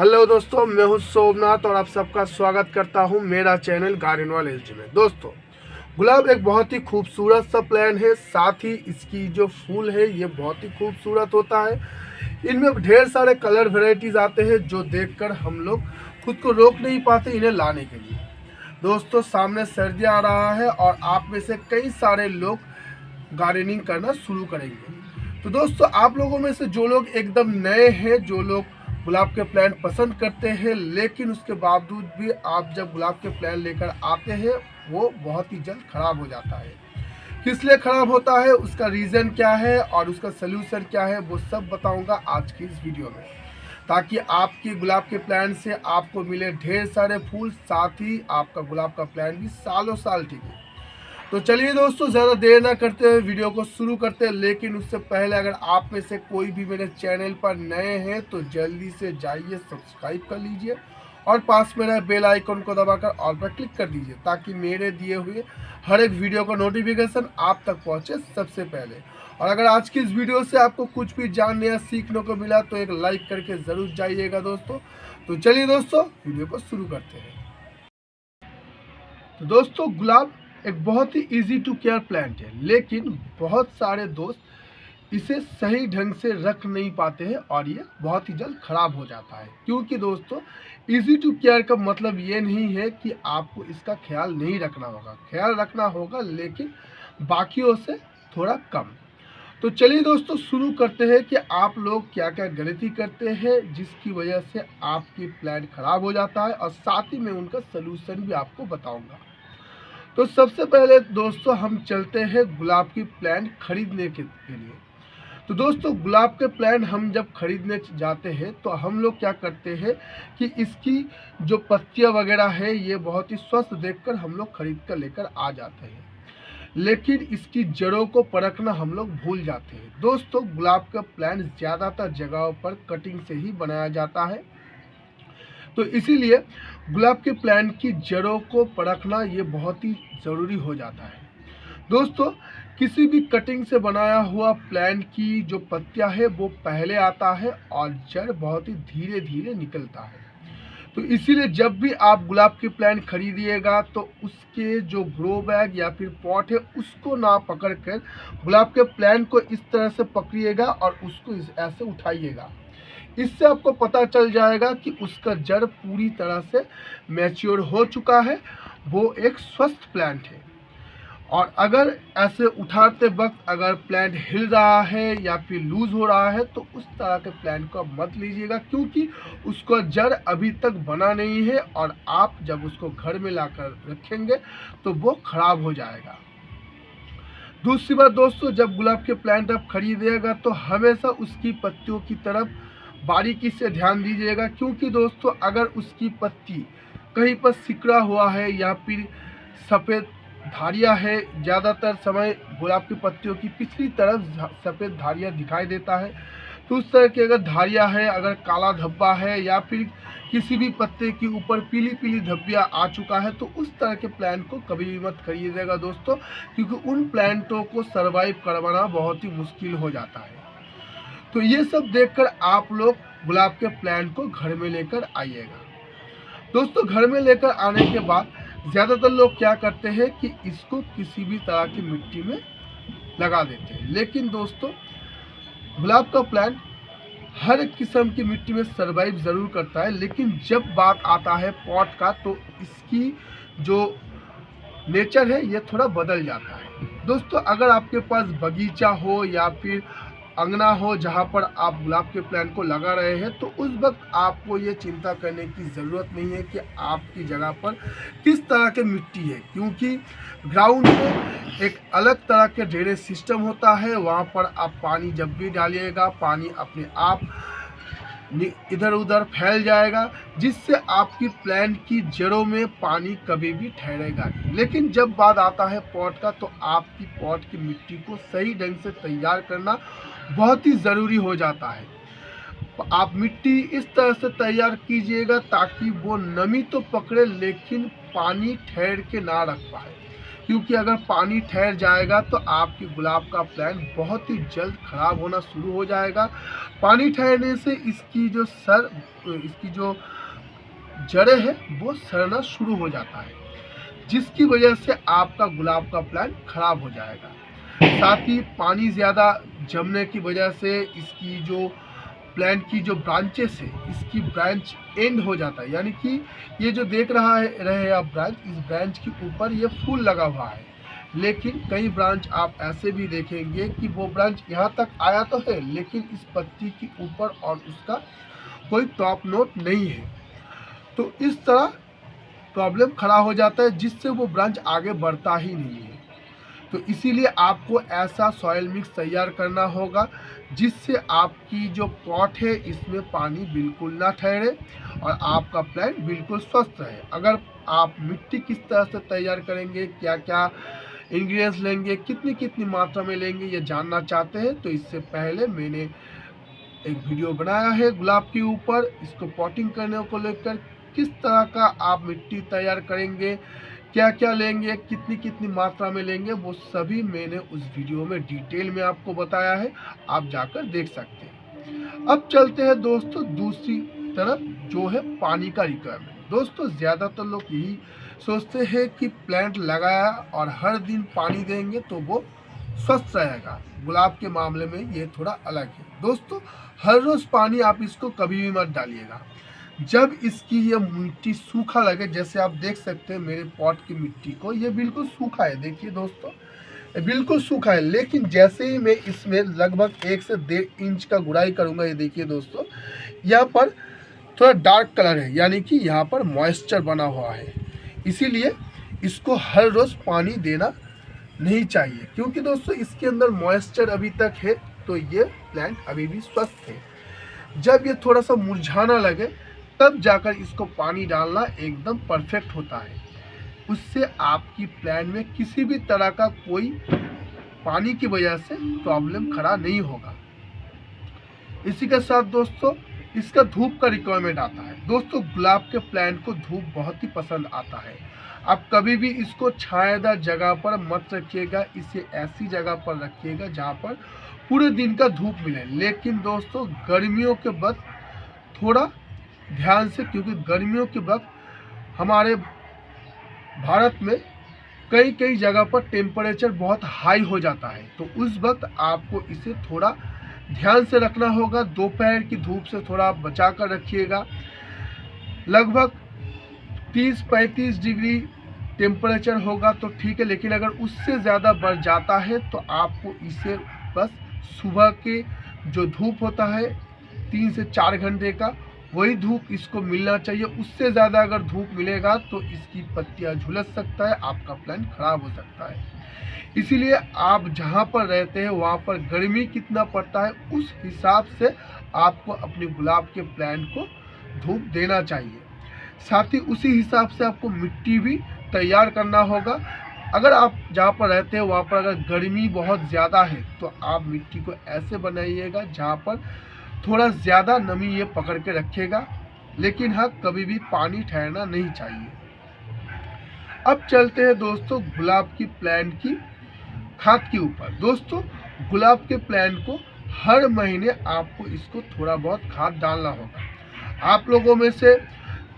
Hello दोस्तों, मैं हूं सोमनाथ और आप सबका स्वागत करता हूं मेरा चैनल गार्डन वाले एलजी में। दोस्तों, गुलाब एक बहुत ही खूबसूरत सा प्लांट है। साथ ही इसकी जो फूल है ये बहुत ही खूबसूरत होता है। इनमें ढेर सारे कलर वेराइटीज आते हैं जो देखकर हम लोग खुद को रोक नहीं पाते इन्हें लाने के लिए। दोस्तों, सामने सर्दी आ रहा है और आप में से कई सारे लोग गार्डनिंग करना शुरू करेंगे। तो दोस्तों, आप लोगों में से जो लोग एकदम नए हैं, जो लोग गुलाब के प्लांट पसंद करते हैं, लेकिन उसके बावजूद भी आप जब गुलाब के प्लांट लेकर आते हैं वो बहुत ही जल्द खराब हो जाता है। किस लिए खराब होता है, उसका रीज़न क्या है और उसका सलूशन क्या है, वो सब बताऊंगा आज की इस वीडियो में, ताकि आपके गुलाब के प्लांट से आपको मिले ढेर सारे फूल, साथ ही आपका गुलाब का प्लांट भी सालों साल टिके। तो चलिए दोस्तों, ज़्यादा देर ना करते हुए वीडियो को शुरू करते हैं। लेकिन उससे पहले अगर आप में से कोई भी मेरे चैनल पर नए हैं तो जल्दी से जाइए, सब्सक्राइब कर लीजिए और पास में रहे बेल आइकन को दबाकर ऑल पर क्लिक कर दीजिए, ताकि मेरे दिए हुए हर एक वीडियो का नोटिफिकेशन आप तक पहुंचे सबसे पहले। और अगर आज की इस वीडियो से आपको कुछ भी जानने या सीखने को मिला तो एक लाइक करके ज़रूर जाइएगा दोस्तों। तो चलिए दोस्तों, वीडियो को शुरू करते हैं। तो दोस्तों, गुलाब एक बहुत ही इजी टू केयर प्लांट है, लेकिन बहुत सारे दोस्त इसे सही ढंग से रख नहीं पाते हैं और ये बहुत ही जल्द खराब हो जाता है। क्योंकि दोस्तों, इजी टू केयर का मतलब ये नहीं है कि आपको इसका ख्याल नहीं रखना होगा, ख्याल रखना होगा, लेकिन बाकियों से थोड़ा कम। तो चलिए दोस्तों, शुरू करते हैं कि आप लोग क्या क्या गलती करते हैं जिसकी वजह से आपकी प्लांट खराब हो जाता है, और साथ ही मैं उनका सलूशन भी आपको बताऊंगा। तो सबसे पहले दोस्तों, हम चलते हैं गुलाब की प्लांट खरीदने के लिए। तो दोस्तों, गुलाब के प्लांट हम जब खरीदने जाते हैं तो हम लोग क्या करते हैं कि इसकी जो पत्तियां वगैरह है ये बहुत ही स्वस्थ देखकर हम लोग खरीद कर लेकर आ जाते हैं, लेकिन इसकी जड़ों को परखना हम लोग भूल जाते हैं। दोस्तों, गुलाब का प्लांट ज़्यादातर जगहों पर कटिंग से ही बनाया जाता है, तो इसीलिए गुलाब के प्लांट की जड़ों को परखना ये बहुत ही ज़रूरी हो जाता है। दोस्तों, किसी भी कटिंग से बनाया हुआ प्लांट की जो पत्तियां है वो पहले आता है और जड़ बहुत ही धीरे धीरे निकलता है। तो इसीलिए जब भी आप गुलाब के प्लांट खरीदिएगा तो उसके जो ग्रो बैग या फिर पॉट है उसको ना पकड़ कर गुलाब के प्लांट को इस तरह से पकड़िएगा और उसको ऐसे उठाइएगा। इससे आपको पता चल जाएगा कि उसका जड़ पूरी तरह से मैच्योर हो चुका है, वो एक स्वस्थ प्लांट है। और अगर ऐसे उठाते वक्त अगर प्लांट हिल रहा है या फिर लूज हो रहा है तो उस तरह के प्लांट को आप मत लीजिएगा, क्योंकि उसका जड़ अभी तक बना नहीं है और आप जब उसको घर में लाकर रखेंगे तो वो खराब हो जाएगा। दूसरी बात दोस्तों, जब गुलाब के प्लांट आप खरीदिएगा तो हमेशा उसकी पत्तियों की तरफ बारीकी से ध्यान दीजिएगा, क्योंकि दोस्तों अगर उसकी पत्ती कहीं पर सिकुड़ा हुआ है या फिर सफ़ेद धारियाँ है, ज़्यादातर समय गुलाब की पत्तियों की पिछली तरफ सफ़ेद धारियाँ दिखाई देता है, तो उस तरह की अगर धारियाँ है, अगर काला धब्बा है या फिर किसी भी पत्ते के ऊपर पीली पीली धब्बियाँ आ चुका है, तो उस तरह के प्लांट को कभी भी मत खरीदिएगा दोस्तों, क्योंकि उन प्लांटों को सर्वाइव करवाना बहुत ही मुश्किल हो जाता है। तो ये सब देखकर आप लोग गुलाब के प्लांट को घर में लेकर आइएगा। दोस्तों, घर में लेकर आने के बाद ज़्यादातर लोग क्या करते हैं कि इसको किसी भी तरह की मिट्टी में लगा देते हैं, लेकिन दोस्तों गुलाब का प्लांट हर एक किस्म की मिट्टी में सर्वाइव ज़रूर करता है, लेकिन जब बात आता है पॉट का तो इसकी जो नेचर है ये थोड़ा बदल जाता है। दोस्तों, अगर आपके पास बगीचा हो या फिर अंगना हो जहाँ पर आप गुलाब के प्लांट को लगा रहे हैं, तो उस वक्त आपको ये चिंता करने की ज़रूरत नहीं है कि आपकी जगह पर किस तरह की मिट्टी है, क्योंकि ग्राउंड में एक अलग तरह के ड्रेनेज सिस्टम होता है। वहाँ पर आप पानी जब भी डालिएगा पानी अपने आप इधर उधर फैल जाएगा, जिससे आपकी प्लांट की जड़ों में पानी कभी भी ठहरेगा नहीं। लेकिन जब बात आता है पॉट का, तो आपकी पॉट की मिट्टी को सही ढंग से तैयार करना बहुत ही ज़रूरी हो जाता है। आप मिट्टी इस तरह से तैयार कीजिएगा ताकि वो नमी तो पकड़े लेकिन पानी ठहर के ना रख पाए, क्योंकि अगर पानी ठहर जाएगा तो आपके गुलाब का प्लांट बहुत ही जल्द खराब होना शुरू हो जाएगा। पानी ठहरने से इसकी जो जड़ें हैं वो सड़ना शुरू हो जाता है, जिसकी वजह से आपका गुलाब का प्लांट खराब हो जाएगा। साथ ही पानी ज़्यादा जमने की वजह से इसकी जो प्लांट की जो ब्रांचेस है, इसकी ब्रांच एंड हो जाता है, यानी कि ये जो देख रहे आप ब्रांच, इस ब्रांच के ऊपर ये फूल लगा हुआ है, लेकिन कई ब्रांच आप ऐसे भी देखेंगे कि वो ब्रांच यहाँ तक आया तो है, लेकिन इस पत्ती के ऊपर और उसका कोई टॉप नोट नहीं है। तो इस तरह प्रॉब्लम खड़ा हो जाता है, जिससे वो ब्रांच आगे बढ़ता ही नहीं है। तो इसीलिए आपको ऐसा सॉइल मिक्स तैयार करना होगा जिससे आपकी जो पॉट है इसमें पानी बिल्कुल ना ठहरे और आपका प्लांट बिल्कुल स्वस्थ रहे। अगर आप मिट्टी किस तरह से तैयार करेंगे, क्या क्या इंग्रेडिएंट्स लेंगे, कितनी कितनी मात्रा में लेंगे, ये जानना चाहते हैं तो इससे पहले मैंने एक वीडियो बनाया है गुलाब के ऊपर। इसको पॉटिंग करने को लेकर किस तरह का आप मिट्टी तैयार करेंगे, क्या क्या लेंगे, कितनी कितनी मात्रा में लेंगे, वो सभी मैंने उस वीडियो में डिटेल में आपको बताया है, आप जाकर देख सकते हैं। अब चलते हैं दोस्तों दूसरी तरफ, जो है पानी का रिक्वायरमेंट। दोस्तों ज़्यादातर लोग यही सोचते हैं कि प्लांट लगाया और हर दिन पानी देंगे तो वो स्वस्थ रहेगा। गुलाब के मामले में ये थोड़ा अलग है दोस्तों। हर रोज़ पानी आप इसको कभी भी मत डालिएगा। जब इसकी ये मिट्टी सूखा लगे, जैसे आप देख सकते हैं मेरे पॉट की मिट्टी को, ये बिल्कुल सूखा है, देखिए दोस्तों ये बिल्कुल सूखा है। लेकिन जैसे ही मैं इसमें लगभग 1 से 1.5 इंच का गुड़ाई करूँगा, ये देखिए दोस्तों यहाँ पर थोड़ा डार्क कलर है, यानी कि यहाँ पर मॉइस्चर बना हुआ है। इसीलिए इसको हर रोज़ पानी देना नहीं चाहिए, क्योंकि दोस्तों इसके अंदर मॉइस्चर अभी तक है, तो ये प्लांट अभी भी स्वस्थ है। जब ये थोड़ा सा मुरझाना लगे तब जाकर इसको पानी डालना एकदम परफेक्ट होता है। उससे आपकी प्लांट में किसी भी तरह का कोई पानी की वजह से प्रॉब्लम खड़ा नहीं होगा। इसी के साथ दोस्तों इसका धूप का रिक्वायरमेंट आता है। दोस्तों गुलाब के प्लांट को धूप बहुत ही पसंद आता है। आप कभी भी इसको छायादार जगह पर मत रखिएगा, इसे ऐसी जगह पर रखिएगा जहाँ पर पूरे दिन का धूप मिले। लेकिन दोस्तों गर्मियों के वक्त थोड़ा ध्यान से, क्योंकि गर्मियों के वक्त हमारे भारत में कई कई जगह पर टेम्परेचर बहुत हाई हो जाता है, तो उस वक्त आपको इसे थोड़ा ध्यान से रखना होगा। दोपहर की धूप से थोड़ा बचा कर रखिएगा। लगभग 30-35 डिग्री टेम्परेचर होगा तो ठीक है, लेकिन अगर उससे ज़्यादा बढ़ जाता है तो आपको इसे बस सुबह के जो धूप होता है 3 से 4 घंटे का, वही धूप इसको मिलना चाहिए। उससे ज़्यादा अगर धूप मिलेगा तो इसकी पत्तियां झुलस सकता है, आपका प्लांट खराब हो सकता है। इसीलिए आप जहाँ पर रहते हैं वहाँ पर गर्मी कितना पड़ता है उस हिसाब से आपको अपने गुलाब के प्लांट को धूप देना चाहिए। साथ ही उसी हिसाब से आपको मिट्टी भी तैयार करना होगा। अगर आप जहाँ पर रहते हैं वहाँ पर अगर गर्मी बहुत ज़्यादा है तो आप मिट्टी को ऐसे बनाइएगा जहाँ पर थोड़ा ज़्यादा नमी ये पकड़ के रखेगा, लेकिन हाँ कभी भी पानी ठहरना नहीं चाहिए। अब चलते हैं दोस्तों गुलाब की प्लांट की खाद के ऊपर। दोस्तों गुलाब के प्लांट को हर महीने आपको इसको थोड़ा बहुत खाद डालना होगा। आप लोगों में से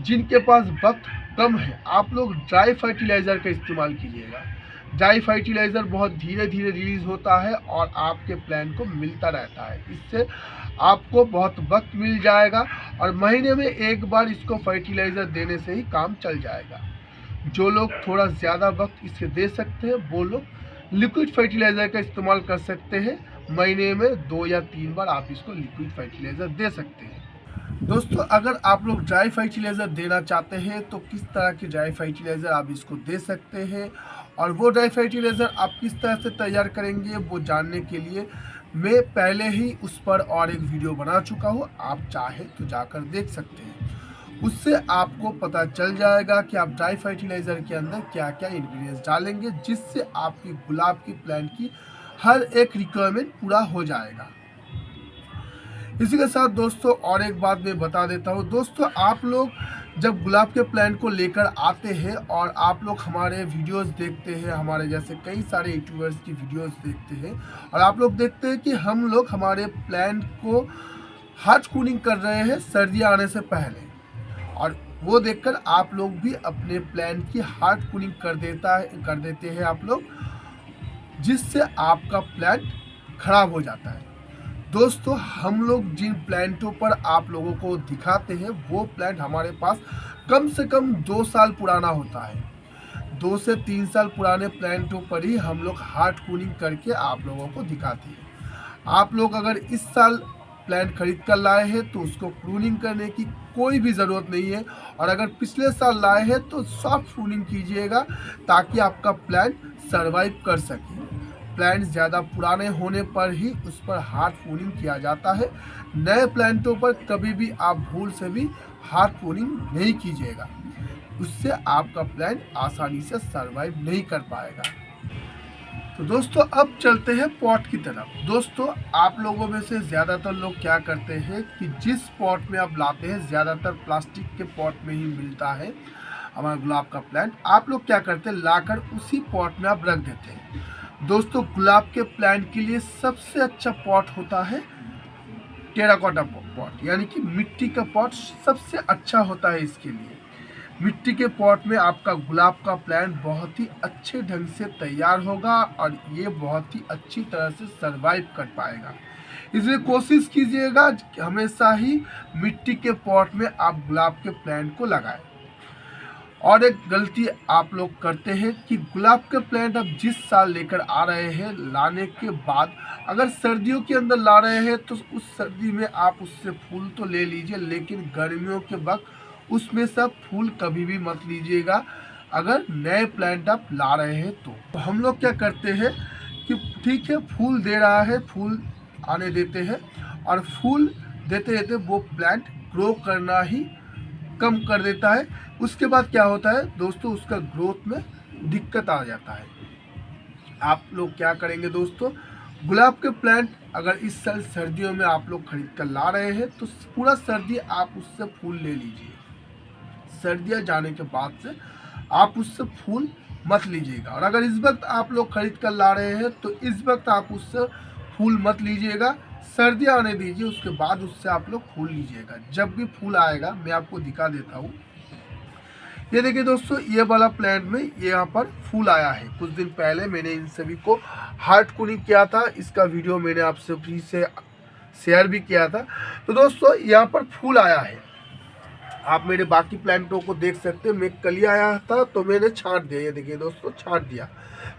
जिनके पास वक्त कम है, आप लोग ड्राई फर्टिलाइज़र का इस्तेमाल कीजिएगा। ड्राई फर्टिलाइज़र बहुत धीरे धीरे रिलीज़ होता है और आपके प्लांट को मिलता रहता है। इससे आपको बहुत वक्त मिल जाएगा और महीने में एक बार इसको फर्टिलाइज़र देने से ही काम चल जाएगा। जो लोग थोड़ा ज़्यादा वक्त इसे दे सकते हैं वो लोग लिक्विड फर्टिलाइज़र का इस्तेमाल कर सकते हैं। महीने में 2 या 3 बार आप इसको लिक्विड फर्टिलाइज़र दे सकते हैं। दोस्तों अगर आप लोग ड्राई फर्टिलाइज़र देना चाहते हैं तो किस तरह की ड्राई फर्टिलाइज़र आप इसको दे सकते हैं और वो ड्राई फर्टिलाइज़र आप किस तरह से तैयार करेंगे वो जानने के लिए मैं पहले ही उस पर और एक वीडियो बना चुका हूँ। आप चाहे तो जाकर देख सकते हैं। उससे आपको पता चल जाएगा कि आप ड्राई फर्टिलाइज़र के अंदर क्या क्या इंग्रेडिएंट्स डालेंगे, जिससे आपकी गुलाब की प्लांट की हर एक रिक्वायरमेंट पूरा हो जाएगा। इसी के साथ दोस्तों और एक बात मैं बता देता हूँ। दोस्तों आप लोग जब गुलाब के प्लांट को लेकर आते हैं और आप लोग हमारे वीडियोस देखते हैं, हमारे जैसे कई सारे यूट्यूबर्स की वीडियोस देखते हैं और आप लोग देखते हैं कि हम लोग हमारे प्लांट को हार्ड कूलिंग कर रहे हैं सर्दियाँ आने से पहले, और वो देखकर आप लोग भी अपने प्लांट की हार्ड कूलिंग कर देते हैं आप लोग, जिससे आपका प्लांट खराब हो जाता है। दोस्तों, हम लोग जिन प्लांटों पर आप लोगों को दिखाते हैं वो प्लांट हमारे पास कम से कम 2 साल पुराना होता है। 2 से 3 साल पुराने प्लांटों पर ही हम लोग हार्ड कूलिंग करके आप लोगों को दिखाते हैं। आप लोग अगर इस साल प्लांट खरीद कर लाए हैं तो उसको प्रूनिंग करने की कोई भी ज़रूरत नहीं है, और अगर पिछले साल लाए हैं तो सॉफ्ट प्रूनिंग कीजिएगा ताकि आपका प्लांट सरवाइव कर सके। प्लांट ज़्यादा पुराने होने पर ही उस पर हार्ड प्रूनिंग किया जाता है। नए प्लांटों पर कभी भी आप भूल से भी हार्ड प्रूनिंग नहीं कीजिएगा, उससे आपका प्लांट आसानी से सरवाइव नहीं कर पाएगा। तो दोस्तों, अब चलते हैं पॉट की तरफ। दोस्तों, आप लोगों में से ज़्यादातर लोग क्या करते हैं कि जिस पॉट में आप लाते हैं, ज़्यादातर प्लास्टिक के पॉट में ही मिलता है हमारा गुलाब का प्लांट, आप लोग क्या करते हैं लाकर उसी पॉट में आप रख देते हैं। दोस्तों, गुलाब के प्लांट के लिए सबसे अच्छा पॉट होता है टेराकोटा पॉट, यानी कि मिट्टी का पॉट सबसे अच्छा होता है इसके लिए। मिट्टी के पॉट में आपका गुलाब का प्लांट बहुत ही अच्छे ढंग से तैयार होगा और ये बहुत ही अच्छी तरह से सरवाइव कर पाएगा। इसलिए कोशिश कीजिएगा हमेशा ही मिट्टी के पॉट में आप गुलाब के प्लांट को लगाएं। और एक गलती आप लोग करते हैं कि गुलाब के प्लांट आप जिस साल लेकर आ रहे हैं, लाने के बाद अगर सर्दियों के अंदर ला रहे हैं तो उस सर्दी में आप उससे फूल तो ले लीजिए, लेकिन गर्मियों के वक्त उसमें से फूल कभी भी मत लीजिएगा अगर नए प्लांट आप ला रहे हैं तो हम लोग क्या करते हैं कि ठीक है, फूल दे रहा है, फूल आने देते हैं, और फूल देते देते वो प्लांट ग्रो करना ही कम कर देता है। उसके बाद क्या होता है दोस्तों, उसका ग्रोथ में दिक्कत आ जाता है। आप लोग क्या करेंगे दोस्तों, गुलाब के प्लांट अगर इस साल सर्दियों में आप लोग खरीद कर ला रहे हैं तो पूरा सर्दी आप उससे फूल ले लीजिए। सर्दियाँ जाने के बाद से आप उससे फूल मत लीजिएगा, और अगर इस वक्त आप लोग खरीद कर ला रहे हैं तो इस वक्त आप उससे फूल मत लीजिएगा, सर्दियाँ आने दीजिए, उसके बाद उससे आप लोग फूल लीजिएगा। जब भी फूल आएगा मैं आपको दिखा देता हूँ। ये देखिए दोस्तों, ये वाला प्लांट में ये यहाँ पर फूल आया है। कुछ दिन पहले मैंने इन सभी को हार्ड कूलिंग किया था, इसका वीडियो मैंने आपसे फ्री से शेयर भी किया था। तो दोस्तों, यहाँ पर फूल आया है। आप मेरे बाकी प्लांटों को देख सकते हैं, मैं कल आया था तो मैंने छांट दिया। ये देखिए दोस्तों, छांट दिया।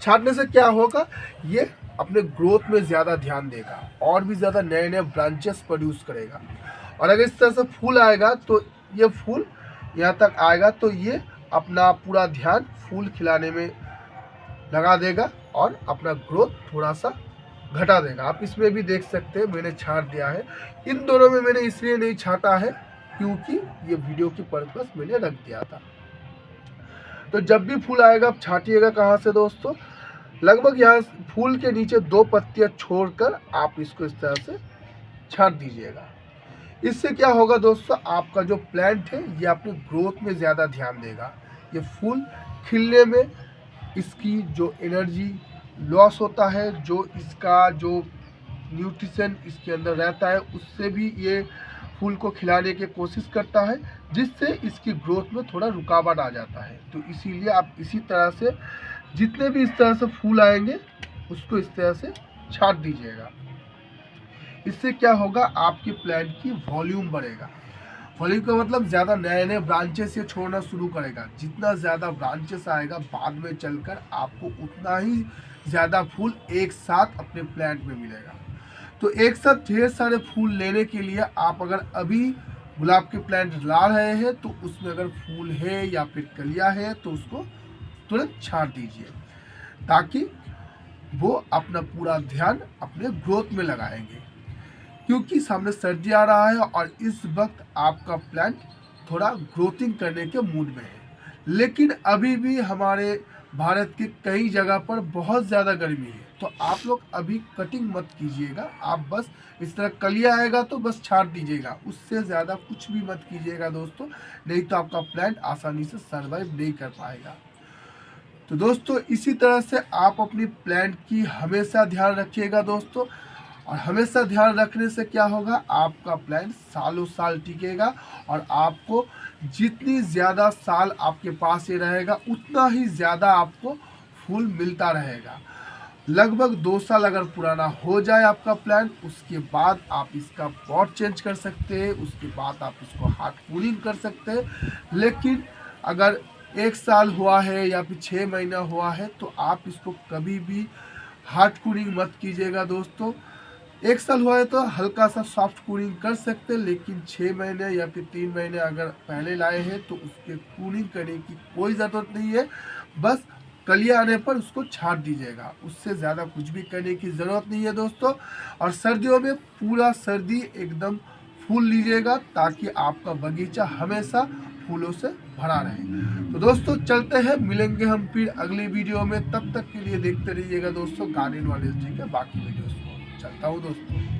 छांटने से क्या होगा, ये अपने ग्रोथ में ज़्यादा ध्यान देगा और भी ज़्यादा नए नए ब्रांचेस प्रोड्यूस करेगा। और अगर इस तरह से फूल आएगा तो ये फूल यहाँ तक आएगा तो ये अपना पूरा ध्यान फूल खिलाने में लगा देगा और अपना ग्रोथ थोड़ा सा घटा देगा। आप इसमें भी देख सकते हैं मैंने छांट दिया है। इन दोनों में मैंने इसलिए नहीं छांटा है क्योंकि ये वीडियो की पर्पस मैंने रख दिया था। तो जब भी फूल आएगा आप छांटिएगा कहाँ से दोस्तों, लगभग यहाँ फूल के नीचे 2 पत्तियाँ छोड़कर आप इसको इस तरह से छांट दीजिएगा। इससे क्या होगा दोस्तों, आपका जो प्लांट है ये अपनी ग्रोथ में ज़्यादा ध्यान देगा। ये फूल खिलने में इसकी जो एनर्जी लॉस होता है, जो इसका जो न्यूट्रिशन इसके अंदर रहता है, उससे भी ये फूल को खिलाने की कोशिश करता है, जिससे इसकी ग्रोथ में थोड़ा रुकावट आ जाता है। तो इसीलिए आप इसी तरह से जितने भी इस तरह से फूल आएंगे उसको इस तरह से छांट दीजिएगा। इससे क्या होगा, आपके प्लांट की वॉल्यूम बढ़ेगा। वॉल्यूम का मतलब ज़्यादा नए नए ब्रांचेस ये छोड़ना शुरू करेगा। जितना ज़्यादा ब्रांचेस आएगा बाद में चलकर आपको उतना ही ज़्यादा फूल एक साथ अपने प्लांट में मिलेगा। तो एक साथ ढेर सारे फूल लेने के लिए आप अगर अभी गुलाब के प्लांट ला रहे हैं तो उसमें अगर फूल है या फिर कलियाँ है तो उसको तुरंत छांट दीजिए, ताकि वो अपना पूरा ध्यान अपने ग्रोथ में लगाएंगे। क्योंकि सामने सर्दी आ रहा है और इस वक्त आपका प्लांट थोड़ा ग्रोथिंग करने के मूड में है, लेकिन अभी भी हमारे भारत के कई जगह पर बहुत ज़्यादा गर्मी है, तो आप लोग अभी कटिंग मत कीजिएगा। आप बस इस तरह कलिया आएगा तो बस छाट दीजिएगा, उससे ज़्यादा कुछ भी मत कीजिएगा दोस्तों, नहीं तो आपका प्लांट आसानी से सर्वाइव नहीं कर पाएगा। तो दोस्तों इसी तरह से आप अपनी प्लांट की हमेशा ध्यान रखिएगा दोस्तों, और हमेशा ध्यान रखने से क्या होगा, आपका प्लांट सालों साल टिकेगा और आपको जितनी ज़्यादा साल आपके पास ये रहेगा उतना ही ज़्यादा आपको फूल मिलता रहेगा। लगभग 2 साल अगर पुराना हो जाए आपका प्लांट, उसके बाद आप इसका पॉट चेंज कर सकते हैं, उसके बाद आप इसको हार्ड कूलिंग कर सकते हैं। लेकिन अगर 1 साल हुआ है या फिर 6 महीना हुआ है तो आप इसको कभी भी हार्ड कूलिंग मत कीजिएगा दोस्तों। 1 साल हुआ है तो हल्का सा सॉफ्ट कूलिंग कर सकते हैं, लेकिन 6 महीने या फिर 3 महीने अगर पहले लाए हैं तो उसके कूलिंग करने की कोई ज़रूरत नहीं है। बस कलियाँ आने पर उसको छाट दीजिएगा, उससे ज़्यादा कुछ भी करने की ज़रूरत नहीं है दोस्तों। और सर्दियों में पूरा सर्दी एकदम फूल लीजिएगा ताकि आपका बगीचा हमेशा फूलों से भरा रहे। तो दोस्तों चलते हैं, मिलेंगे हम फिर अगली वीडियो में। तब तक के लिए देखते रहिएगा दोस्तों गार्डन नॉलेज के बाकी वीडियोस को। चलता हूँ दोस्तों।